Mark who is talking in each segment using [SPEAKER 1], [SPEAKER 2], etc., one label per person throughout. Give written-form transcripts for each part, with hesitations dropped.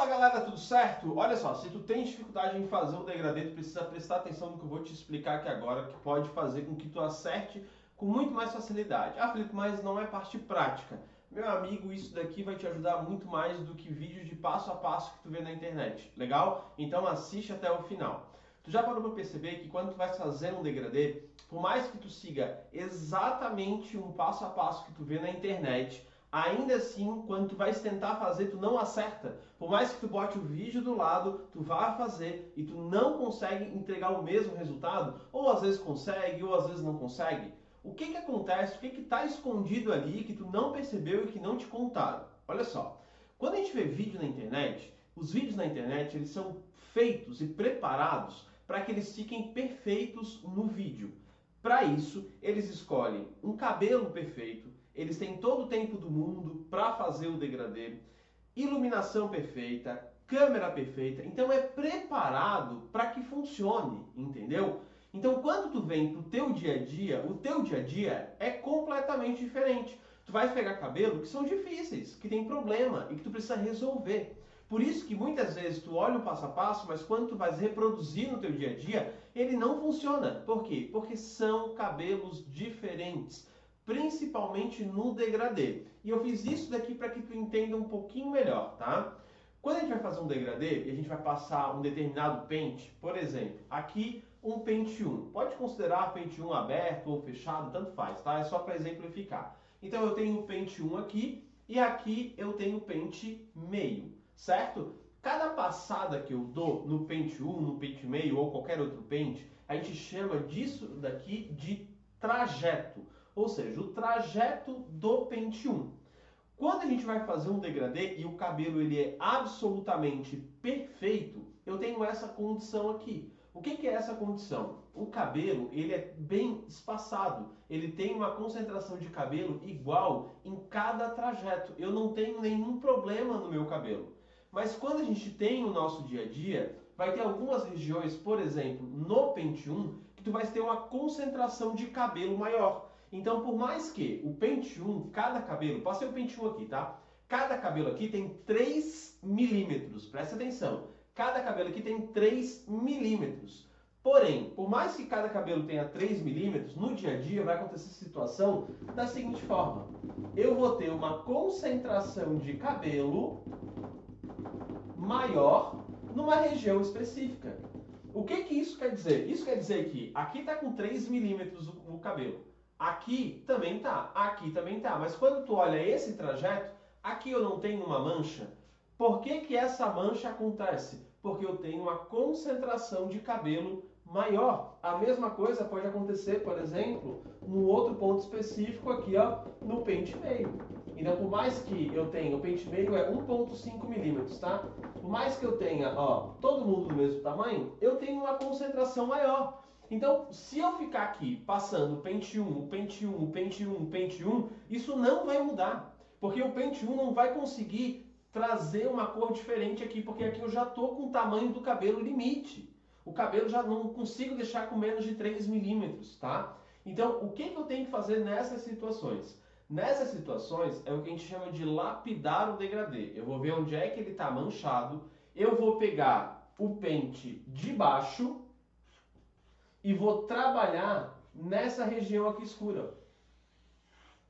[SPEAKER 1] Fala galera, tudo certo? Olha só, se tu tem dificuldade em fazer o degradê, tu precisa prestar atenção no que eu vou te explicar aqui agora, que pode fazer com que tu acerte com muito mais facilidade. Ah, Felipe, mas não é parte prática. Meu amigo, isso daqui vai te ajudar muito mais do que vídeos de passo a passo que tu vê na internet, legal? Então assiste até o final. Tu já parou para perceber que quando tu vai fazer um degradê, por mais que tu siga exatamente um passo a passo que tu vê na internet, ainda assim, quando tu vai tentar fazer, tu não acerta. Por mais que tu bote o vídeo do lado, tu vai fazer e tu não consegue entregar o mesmo resultado, ou às vezes consegue, ou às vezes não consegue. O que que acontece? O que que está escondido ali que tu não percebeu e que não te contaram? Olha só, quando a gente vê vídeo na internet, os vídeos na internet, eles são feitos e preparados para que eles fiquem perfeitos no vídeo. Para isso, eles escolhem um cabelo perfeito, eles têm todo o tempo do mundo para fazer o degradê, iluminação perfeita, câmera perfeita, então é preparado para que funcione, entendeu? Então quando tu vem pro teu dia a dia, o teu dia a dia é completamente diferente. Tu vai pegar cabelo que são difíceis, que tem problema e que tu precisa resolver. Por isso que muitas vezes tu olha o passo a passo, mas quando tu vais reproduzir no teu dia a dia, ele não funciona. Por quê? Porque são cabelos diferentes, principalmente no degradê. E eu fiz isso daqui para que tu entenda um pouquinho melhor, tá? Quando a gente vai fazer um degradê e a gente vai passar um determinado pente, por exemplo, aqui um pente 1. Pode considerar pente 1 aberto ou fechado, tanto faz, tá? É só para exemplificar. Então eu tenho o pente 1 aqui e aqui eu tenho o pente meio, certo? Cada passada que eu dou no pente 1, no pente meio ou qualquer outro pente, a gente chama disso daqui de trajeto, ou seja, o trajeto do pente 1. Quando a gente vai fazer um degradê e o cabelo ele é absolutamente perfeito, eu tenho essa condição aqui. O que é essa condição? O cabelo ele é bem espaçado, ele tem uma concentração de cabelo igual em cada trajeto. Eu não tenho nenhum problema no meu cabelo. Mas quando a gente tem o nosso dia a dia, vai ter algumas regiões, por exemplo, no pente 1, que tu vai ter uma concentração de cabelo maior. Então, por mais que o pente 1, cada cabelo, passei o pente 1 aqui, tá? Cada cabelo aqui tem 3 milímetros, presta atenção. Cada cabelo aqui tem 3 milímetros. Porém, por mais que cada cabelo tenha 3 milímetros, no dia a dia vai acontecer a situação da seguinte forma. Eu vou ter uma concentração de cabelo maior numa região específica. O que que isso quer dizer? Isso quer dizer que aqui está com 3 milímetros o cabelo. Aqui também tá, mas quando tu olha esse trajeto, aqui eu não tenho uma mancha. Por que que essa mancha acontece? Porque eu tenho uma concentração de cabelo maior. A mesma coisa pode acontecer, por exemplo, no outro ponto específico aqui, ó, no pente meio. Então, por mais que eu tenha, o pente meio é 1,5 milímetros, tá? Por mais que eu tenha, ó, todo mundo do mesmo tamanho, eu tenho uma concentração maior. Então, se eu ficar aqui passando o pente 1, o pente 1, o pente 1, o pente 1, isso não vai mudar. Porque o pente 1 não vai conseguir trazer uma cor diferente aqui, porque aqui eu já estou com o tamanho do cabelo limite. O cabelo já não consigo deixar com menos de 3 milímetros, tá? Então, o que eu tenho que fazer nessas situações? Nessas situações é o que a gente chama de lapidar o degradê. Eu vou ver onde é que ele está manchado, eu vou pegar o pente de baixo e vou trabalhar nessa região aqui escura.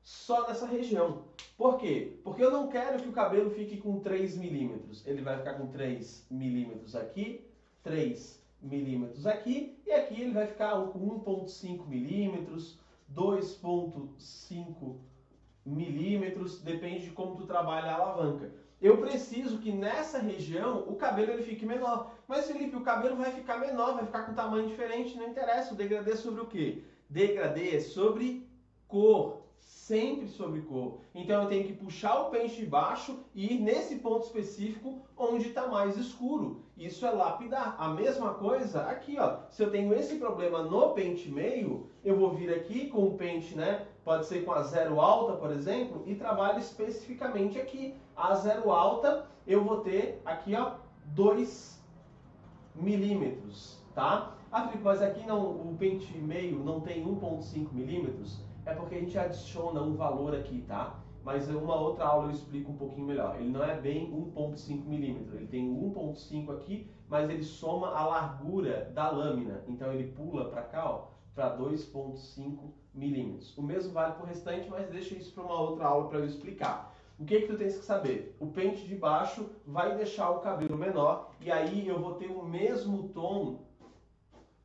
[SPEAKER 1] Só nessa região. Por quê? Porque eu não quero que o cabelo fique com 3 milímetros. Ele vai ficar com 3 milímetros aqui, 3 milímetros aqui, e aqui ele vai ficar com 1,5 milímetros, 2,5 milímetros, depende de como tu trabalha a alavanca. Eu preciso que nessa região o cabelo ele fique menor. Mas Felipe, o cabelo vai ficar menor, vai ficar com tamanho diferente, não interessa. O degradê é sobre o quê? Degradê é sobre cor, sempre sobre cor. Então eu tenho que puxar o pente de baixo e ir nesse ponto específico onde está mais escuro. Isso é lapidar. A mesma coisa aqui, ó. Se eu tenho esse problema no pente meio, eu vou vir aqui com o pente, né? Pode ser com a zero alta, por exemplo, e trabalho especificamente aqui. A zero alta, eu vou ter aqui, ó, 2 milímetros, tá? Ah, Felipe, mas aqui não, o pente meio não tem 1,5 milímetros? É porque a gente adiciona um valor aqui, tá? mas em uma outra aula eu explico um pouquinho melhor. Ele não é bem 1,5 milímetro, ele tem 1,5 aqui, mas ele soma a largura da lâmina, então ele pula para cá, ó, para 2,5 milímetros. O mesmo vale para o restante, mas deixa isso para uma outra aula para eu explicar. O que tu tens que saber? O pente de baixo vai deixar o cabelo menor e aí eu vou ter o mesmo tom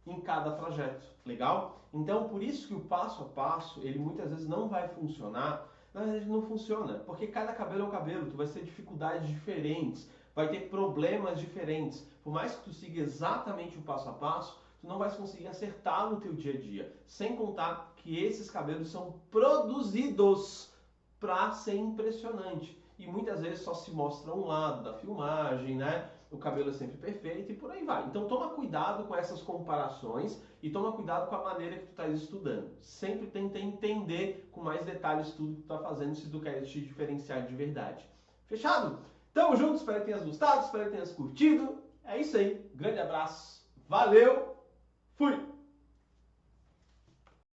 [SPEAKER 1] em cada trajeto, legal? Então, por isso que o passo a passo, ele muitas vezes não vai funcionar. Na verdade, não funciona, porque cada cabelo é um cabelo, tu vai ter dificuldades diferentes, vai ter problemas diferentes. Por mais que tu siga exatamente o passo a passo, tu não vai conseguir acertar no teu dia a dia. Sem contar que esses cabelos são produzidos para ser impressionante. E muitas vezes só se mostra um lado da filmagem, né? O cabelo é sempre perfeito e por aí vai. Então toma cuidado com essas comparações e toma cuidado com a maneira que tu estás estudando. Sempre tenta entender com mais detalhes tudo que tu está fazendo se tu queres te diferenciar de verdade. Fechado? Tamo junto, espero que tenhas gostado, espero que tenhas curtido. É isso aí, grande abraço, valeu, fui!